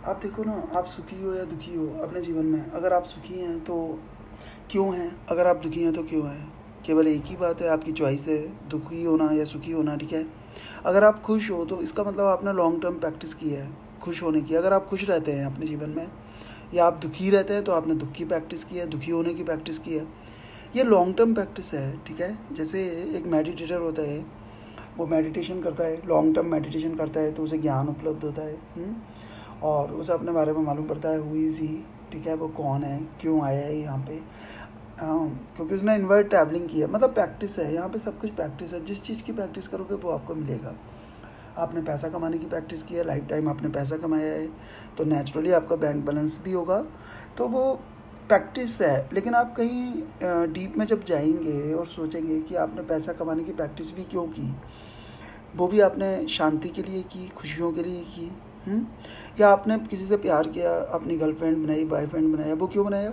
आप देखो ना, आप सुखी हो या दुखी हो अपने जीवन में, अगर आप सुखी हैं तो क्यों हैं, अगर आप दुखी हैं तो क्यों हैं। केवल एक ही बात है, आपकी चॉइस है, दुखी होना या सुखी होना, ठीक है। अगर आप खुश हो तो इसका मतलब आपने लॉन्ग टर्म प्रैक्टिस की है खुश होने की। अगर आप खुश रहते हैं अपने जीवन में या आप दुखी रहते हैं तो आपने दुख की प्रैक्टिस की है, दुखी होने की प्रैक्टिस की है। ये लॉन्ग टर्म प्रैक्टिस है, ठीक है। जैसे एक मेडिटेटर होता है, वो मेडिटेशन करता है, लॉन्ग टर्म मेडिटेशन करता है, तो उसे ज्ञान उपलब्ध होता है। और उसे अपने बारे में मालूम पड़ता है, हु इज़ ही, ठीक है, वो कौन है, क्यों आया है यहाँ पे। हाँ, क्योंकि उसने इनवर्ट ट्रैवलिंग की है, मतलब प्रैक्टिस है यहाँ पे, सब कुछ प्रैक्टिस है। जिस चीज़ की प्रैक्टिस करोगे वो आपको मिलेगा। आपने पैसा कमाने की प्रैक्टिस की है, लाइफ टाइम आपने पैसा कमाया है, तो नेचुरली आपका बैंक बैलेंस भी होगा। तो वो प्रैक्टिस है। लेकिन आप कहीं डीप में जब जाएंगे और सोचेंगे कि आपने पैसा कमाने की प्रैक्टिस भी क्यों की, वो भी आपने शांति के लिए की, खुशियों के लिए की। या आपने किसी से प्यार किया, अपनी गर्लफ्रेंड बनाई, बॉयफ्रेंड बनाया, वो क्यों बनाया,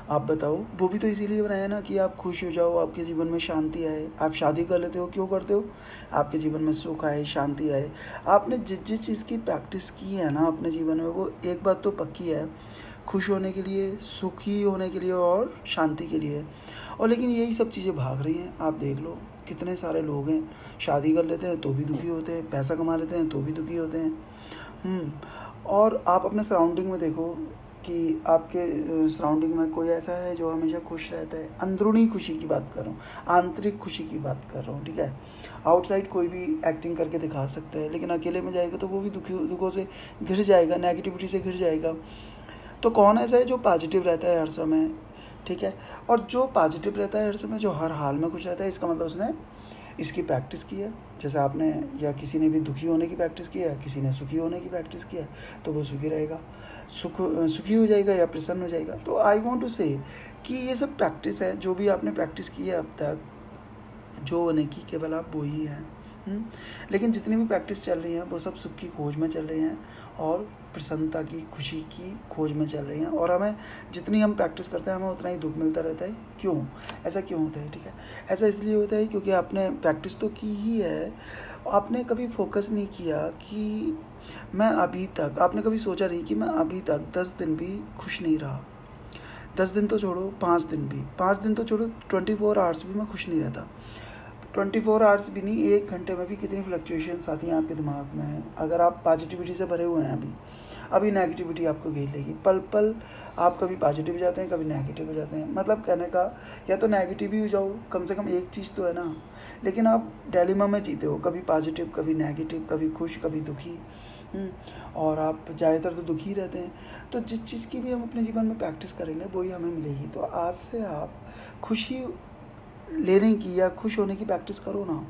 आप बताओ। वो भी तो इसीलिए बनाया ना कि आप खुश हो जाओ, आपके जीवन में शांति आए। आप शादी कर लेते हो, क्यों करते हो, आपके जीवन में सुख आए, शांति आए। आपने जिस जिस चीज़ की प्रैक्टिस की है ना अपने जीवन में, वो एक बात तो पक्की है, खुश होने के लिए, सुखी होने के लिए और शांति के लिए। और लेकिन यही सब चीज़ें भाग रही हैं। आप देख लो कितने सारे लोग हैं, शादी कर लेते हैं तो भी दुखी होते हैं, पैसा कमा लेते हैं तो भी दुखी होते हैं। और आप अपने सराउंडिंग में देखो कि आपके सराउंडिंग में कोई ऐसा है जो हमेशा खुश रहता है। अंदरूनी खुशी की बात कर रहा हूँ, आंतरिक खुशी की बात कर रहा हूँ, ठीक है। आउटसाइड कोई भी एक्टिंग करके दिखा सकता है, लेकिन अकेले में जाएगा तो वो भी दुखों से घिर जाएगा, नेगेटिविटी से घिर जाएगा। तो कौन ऐसा है जो पॉजिटिव रहता है हर समय, ठीक है। और जो पॉजिटिव रहता है हर समय, जो हर हाल में खुश रहता है, इसका मतलब उसने इसकी प्रैक्टिस की है। जैसे आपने या किसी ने भी दुखी होने की प्रैक्टिस की है, किसी ने सुखी होने की प्रैक्टिस की है, तो वो सुखी रहेगा, सुखी हो जाएगा या प्रसन्न हो जाएगा। तो आई वांट टू से कि ये सब प्रैक्टिस है, जो भी आपने प्रैक्टिस की है अब तक, जो होने की केवल आप वो ही हैं। लेकिन जितनी भी प्रैक्टिस चल रही हैं वो सब सुख की खोज में चल रही हैं और प्रसन्नता की, खुशी की खोज में चल रही हैं। और हमें जितनी हम प्रैक्टिस करते हैं हमें उतना ही दुख मिलता रहता है। क्यों ऐसा क्यों होता है, ठीक है। ऐसा इसलिए होता है क्योंकि आपने प्रैक्टिस तो की ही है, आपने कभी फोकस नहीं किया कि मैं अभी तक, आपने कभी सोचा नहीं कि मैं अभी तक 10 दिन भी खुश नहीं रहा। 10 दिन तो छोड़ो, 5 दिन भी, 5 दिन तो छोड़ो, 24 आवर्स भी मैं खुश नहीं रहता। 24 आवर्स भी नहीं, 1 घंटे में भी कितनी फ्लक्चुएशंस आती हैं आपके दिमाग में। अगर आप पॉजिटिविटी से भरे हुए हैं अभी, अभी नेगेटिविटी आपको घेर लेगी। पल पल आप कभी पॉजिटिव हो जाते हैं, कभी नेगेटिव हो जाते हैं। मतलब कहने का, या तो नेगेटिव ही हो जाओ, कम से कम एक चीज़ तो है ना। लेकिन आप डायलेमा में जीते हो, कभी पॉजिटिव, कभी नेगेटिव, कभी खुश, कभी दुखी। और आप ज़्यादातर तो दुखी रहते हैं। तो जिस चीज़ की भी हम अपने जीवन में प्रैक्टिस करेंगे वही हमें मिलेगी। तो आज से आप खुशी लेने की या खुश होने की प्रैक्टिस करो ना।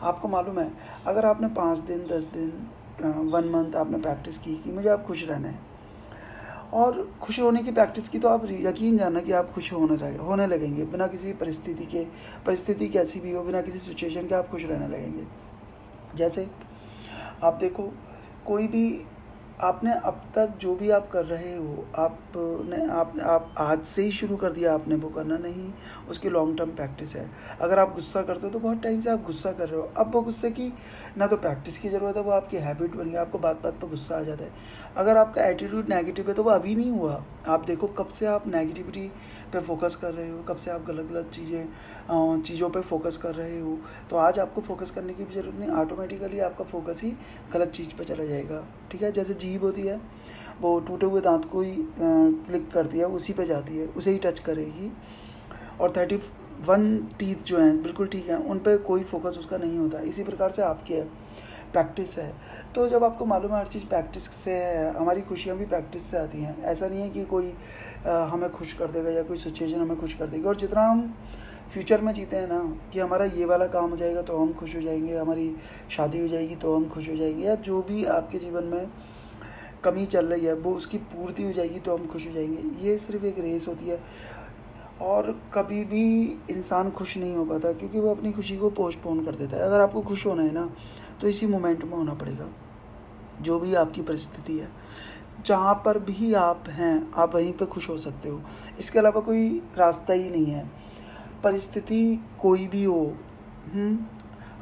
आपको मालूम है, अगर आपने 5 दिन, 10 दिन, 1 मंथ आपने प्रैक्टिस की कि मुझे आप खुश रहना है, और खुश होने की प्रैक्टिस की, तो आप यकीन जानना कि आप खुश होने लगेंगे बिना किसी परिस्थिति के। परिस्थिति कैसी भी हो, बिना किसी सिचुएशन के आप खुश रहने लगेंगे। जैसे आप देखो, कोई भी, आपने अब तक जो भी आप कर रहे हो, आप आज से ही शुरू कर दिया आपने वो करना नहीं, उसकी लॉन्ग टर्म प्रैक्टिस है। अगर आप गुस्सा करते हो तो बहुत टाइम से आप गुस्सा कर रहे हो, अब वो गुस्से की ना तो प्रैक्टिस की ज़रूरत है, वो आपकी हैबिट बन गई, आपको बात बात पर गुस्सा आ जाता है। अगर आपका एटीट्यूड नेगेटिव है तो वो अभी नहीं हुआ। आप देखो कब से आप नेगेटिविटी पे फोकस कर रहे हो, कब से आप गलत गलत चीज़ों पे फोकस कर रहे हो। तो आज आपको फोकस करने की भी ज़रूरत नहीं, ऑटोमेटिकली आपका फोकस ही गलत चीज़ पे चला जाएगा, ठीक है। जैसे जीभ होती है, वो टूटे हुए दांत को ही क्लिक करती है, उसी पे जाती है, उसे ही टच करेगी। और 31 टीथ जो हैं बिल्कुल ठीक हैं, उन पे कोई फोकस उसका नहीं होता। इसी प्रकार से आपकी है, प्रैक्टिस है। तो जब आपको मालूम है हर चीज़ प्रैक्टिस से है, हमारी खुशियाँ भी प्रैक्टिस से आती हैं। ऐसा नहीं है कि कोई हमें खुश कर देगा या कोई सिचुएशन हमें खुश कर देगी। और जितना हम फ्यूचर में जीते हैं ना कि हमारा ये वाला काम हो जाएगा तो हम खुश हो जाएंगे, हमारी शादी हो जाएगी तो हम खुश हो जाएंगे, या जो भी आपके जीवन में कमी चल रही है वो उसकी पूर्ति हो जाएगी तो हम खुश हो जाएंगे। ये सिर्फ एक रेस होती है। और कभी भी इंसान खुश नहीं हो पाता क्योंकि वो अपनी खुशी को पोस्टपोन कर देता है। अगर आपको खुश होना है ना तो इसी मोमेंट में होना पड़ेगा। जो भी आपकी परिस्थिति है, जहाँ पर भी आप हैं, आप वहीं पे खुश हो सकते हो। इसके अलावा कोई रास्ता ही नहीं है। परिस्थिति कोई भी हो,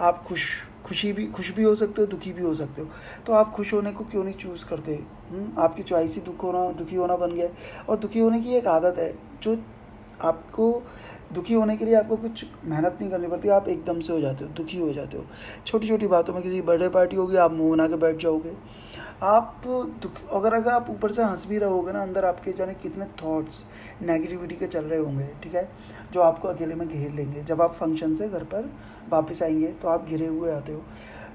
आप खुश खुश भी हो सकते हो, दुखी भी हो सकते हो। तो आप खुश होने को क्यों नहीं चूज़ करते? आपकी चॉइस ही दुखी होना बन गया है। और दुखी होने की एक आदत है जो आपको, दुखी होने के लिए आपको कुछ मेहनत नहीं करनी पड़ती, आप एकदम से हो जाते हो, दुखी हो जाते हो। छोटी छोटी बातों में, किसी बर्थडे पार्टी होगी, आप मुंह बना के बैठ जाओगे। आप अगर आप ऊपर से हंस भी रहोगे ना, अंदर आपके जाने कितने थॉट्स नेगेटिविटी के चल रहे होंगे, ठीक है, जो आपको अकेले में घेर लेंगे। जब आप फंक्शन से घर पर वापस आएंगे तो आप घिरे हुए आते हो।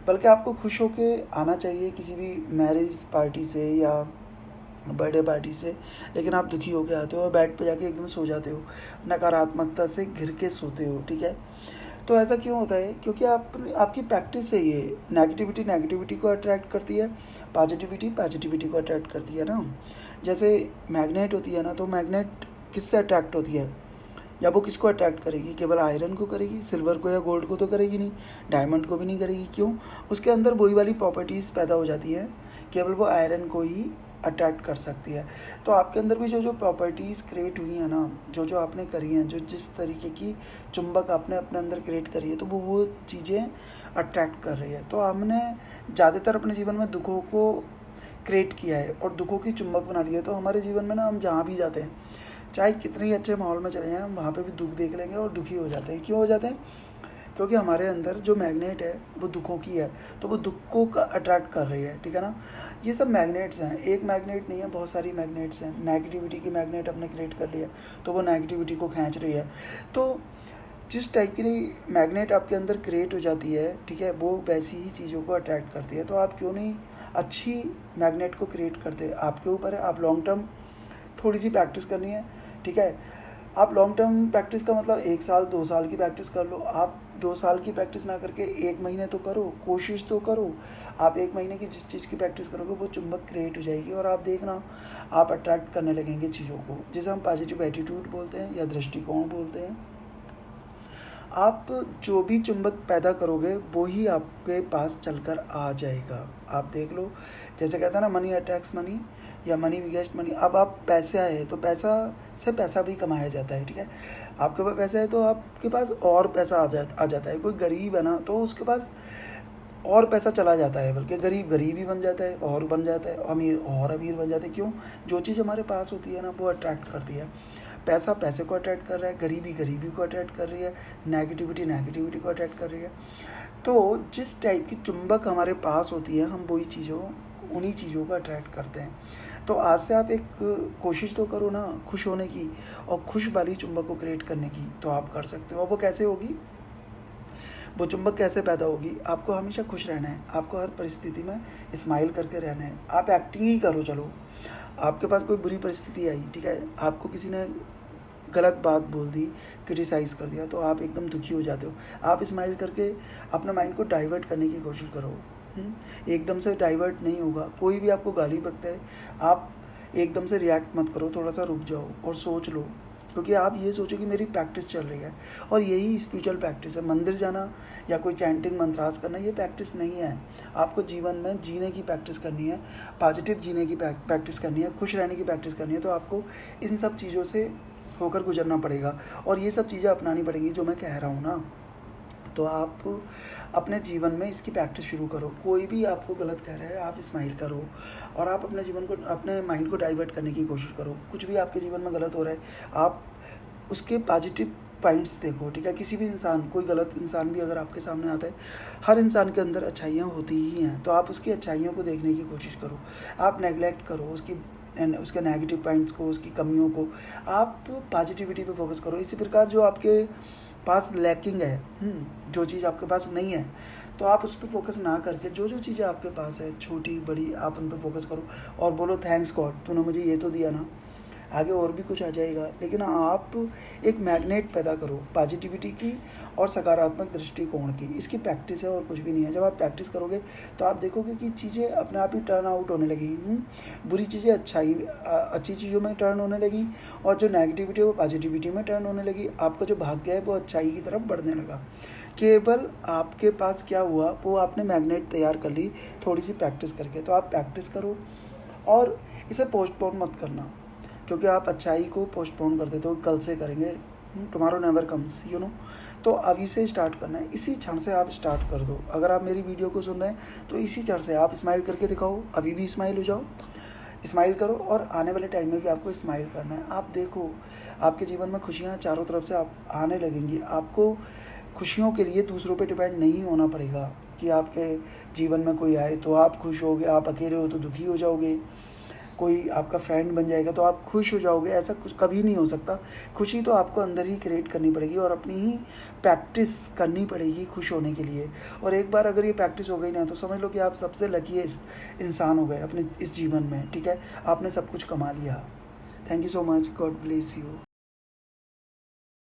बल्कि आपको खुश होके आना चाहिए किसी भी मैरिज पार्टी से या बर्थडे पार्टी से, लेकिन आप दुखी होके आते हो और बेड पे जाके एकदम सो जाते हो, नकारात्मकता से घिर के सोते हो, ठीक है। तो ऐसा क्यों होता है? क्योंकि आपकी प्रैक्टिस है ये। नेगेटिविटी को अट्रैक्ट करती है, पॉजिटिविटी को अट्रैक्ट करती है ना। जैसे मैग्नेट होती है ना, तो मैग्नेट किससे अट्रैक्ट होती है, या वो किसको अट्रैक्ट करेगी? केवल आयरन को करेगी, सिल्वर को या गोल्ड को तो करेगी नहीं, डायमंड को भी नहीं करेगी। क्यों? उसके अंदर वही वाली प्रॉपर्टीज़ पैदा हो जाती है, केवल वो आयरन को ही अट्रैक्ट कर सकती है। तो आपके अंदर भी जो जो प्रॉपर्टीज़ क्रिएट हुई हैं ना, जो जो आपने करी हैं, जो जिस तरीके की चुंबक आपने अपने अंदर क्रिएट करी है, तो वो चीज़ें अट्रैक्ट कर रही है। तो हमने ज़्यादातर अपने जीवन में दुखों को क्रिएट किया है और दुखों की चुंबक बना लिया है। तो हमारे जीवन में ना, हम जहाँ भी जाते हैं, चाहे कितने ही अच्छे माहौल में चले जाएं, हम वहाँ पे भी दुख देख लेंगे और दुखी हो जाते हैं। क्यों हो जाते हैं? क्योंकि हमारे अंदर जो मैग्नेट है वो दुखों की है, तो वो दुखों का अट्रैक्ट कर रही है, ठीक है ना। ये सब मैग्नेट्स हैं, एक मैग्नेट नहीं है, बहुत सारी मैग्नेट्स हैं। नेगेटिविटी की मैग्नेट अपने क्रिएट कर लिया, तो वो नेगेटिविटी को खींच रही है। तो जिस टाइप की मैग्नेट आपके अंदर क्रिएट हो जाती है, ठीक है, वो वैसी ही चीज़ों को अट्रैक्ट करती है। तो आप क्यों नहीं अच्छी मैग्नेट को क्रिएट करते? आपके ऊपर है। आप लॉन्ग टर्म थोड़ी सी प्रैक्टिस करनी है, ठीक है। आप लॉन्ग टर्म प्रैक्टिस का मतलब 1 साल 2 साल की प्रैक्टिस कर लो। आप 2 साल की प्रैक्टिस ना करके 1 महीने तो करो, कोशिश तो करो। आप 1 महीने की जिस चीज़ की प्रैक्टिस करोगे, वो चुंबक क्रिएट हो जाएगी और आप देखना, आप अट्रैक्ट करने लगेंगे चीज़ों को, जिसे हम पॉजिटिव एटीट्यूड बोलते हैं या दृष्टिकोण बोलते हैं। आप जो भी चुंबक पैदा करोगे वो ही आपके पास चलकर आ जाएगा। आप देख लो, जैसे कहते हैं ना, मनी अट्रैक्ट्स मनी या मनी बिगेस्ट मनी। अब आप पैसे आए तो पैसा से पैसा भी कमाया जाता है, ठीक है। आपके पास पैसा है तो आपके पास और पैसा आ जाता है। कोई गरीब है ना, तो उसके पास और पैसा चला जाता है, बल्कि गरीब गरीब ही बन जाता है और बन जाता है, अमीर और अमीर बन जाते हैं। क्यों? जो चीज़ हमारे पास होती है ना, वो अट्रैक्ट करती है। पैसा पैसे को अट्रैक्ट कर रहा है, गरीबी गरीबी को अट्रैक्ट कर रही है, नेगेटिविटी को अट्रैक्ट कर रही है। तो जिस टाइप की चुंबक हमारे पास होती है, हम उन्हीं चीज़ों को अट्रैक्ट करते हैं। तो आज से आप एक कोशिश तो करो ना खुश होने की और खुश वाली चुंबक को क्रिएट करने की। तो आप कर सकते हो। वो कैसे होगी? वो चुंबक कैसे पैदा होगी? आपको हमेशा खुश रहना है, आपको हर परिस्थिति में स्माइल करके रहना है। आप एक्टिंग ही करो। चलो, आपके पास कोई बुरी परिस्थिति आई, ठीक है, आपको किसी ने गलत बात बोल दी, क्रिटिसाइज़ कर दिया, तो आप एकदम दुखी हो जाते हो। आप स्माइल करके अपने माइंड को डाइवर्ट करने की कोशिश करो। एकदम से डाइवर्ट नहीं होगा। कोई भी आपको गाली बकता है, आप एकदम से रिएक्ट मत करो, थोड़ा सा रुक जाओ और सोच लो। क्योंकि आप ये सोचो कि मेरी प्रैक्टिस चल रही है, और यही स्पिरिचुअल प्रैक्टिस है। मंदिर जाना या कोई चैंटिंग मंत्रास करना, ये प्रैक्टिस नहीं है। आपको जीवन में जीने की प्रैक्टिस करनी है, पॉजिटिव जीने की प्रैक्टिस करनी है, खुश रहने की प्रैक्टिस करनी है। तो आपको इन सब चीज़ों से होकर गुजरना पड़ेगा और ये सब चीज़ें अपनानी पड़ेंगी जो मैं कह रहा हूँ ना। तो आप अपने जीवन में इसकी प्रैक्टिस शुरू करो। कोई भी आपको गलत कह रहा है, आप स्माइल करो और आप अपने जीवन को, अपने माइंड को डाइवर्ट करने की कोशिश करो। कुछ भी आपके जीवन में गलत हो रहा है, आप उसके पॉजिटिव पॉइंट्स देखो, ठीक है। किसी भी इंसान, कोई गलत इंसान भी अगर आपके सामने आता है, हर इंसान के अंदर अच्छाइयाँ होती ही हैं, तो आप उसकी अच्छाइयों को देखने की कोशिश करो। आप नेगलेक्ट करो उसके नेगेटिव पॉइंट्स को, उसकी कमियों को। आप पॉजिटिविटी पे फोकस करो। इसी प्रकार जो आपके पास लैकिंग है, जो चीज़ आपके पास नहीं है, तो आप उस पर फोकस ना करके जो जो चीज़ें आपके पास है, छोटी बड़ी, आप उन पर फोकस करो और बोलो, थैंक्स गॉड, तूने मुझे ये तो दिया ना, आगे और भी कुछ आ जाएगा। लेकिन आप एक मैग्नेट पैदा करो पॉजिटिविटी की और सकारात्मक दृष्टिकोण की। इसकी प्रैक्टिस है और कुछ भी नहीं है। जब आप प्रैक्टिस करोगे तो आप देखोगे कि चीज़ें अपने आप ही टर्न आउट होने लगेगी। बुरी चीज़ें अच्छी चीज़ों में टर्न होने लगी और जो नेगेटिविटी है वो पॉजिटिविटी में टर्न होने लगी। आपका जो भाग्य है वो अच्छाई की तरफ बढ़ने लगा। केवल आपके पास क्या हुआ, वो आपने मैग्नेट तैयार कर ली थोड़ी सी प्रैक्टिस करके। तो आप प्रैक्टिस करो और इसे पोस्टपोन मत करना, क्योंकि आप अच्छाई को पोस्टपोन कर देते हो, कल से करेंगे, टुमारो नेवर कम्स, तो अभी से स्टार्ट करना है, इसी क्षण से आप स्टार्ट कर दो। अगर आप मेरी वीडियो को सुन रहे हैं तो इसी क्षण से आप स्माइल करके दिखाओ, अभी भी स्माइल हो जाओ, स्माइल करो, और आने वाले टाइम में भी आपको स्माइल करना है। आप देखो आपके जीवन में खुशियाँ चारों तरफ से आप आने लगेंगी। आपको खुशियों के लिए दूसरों पे डिपेंड नहीं होना पड़ेगा कि आपके जीवन में कोई आए तो आप खुश होगे, आप अकेले हो तो दुखी हो जाओगे, कोई आपका फ्रेंड बन जाएगा तो आप खुश हो जाओगे, ऐसा कुछ कभी नहीं हो सकता। खुशी तो आपको अंदर ही क्रिएट करनी पड़ेगी और अपनी ही प्रैक्टिस करनी पड़ेगी खुश होने के लिए। और एक बार अगर ये प्रैक्टिस हो गई ना तो समझ लो कि आप सबसे लकीएस्ट इंसान हो गए अपने इस जीवन में, ठीक है, आपने सब कुछ कमा लिया। Thank you so much, God bless you.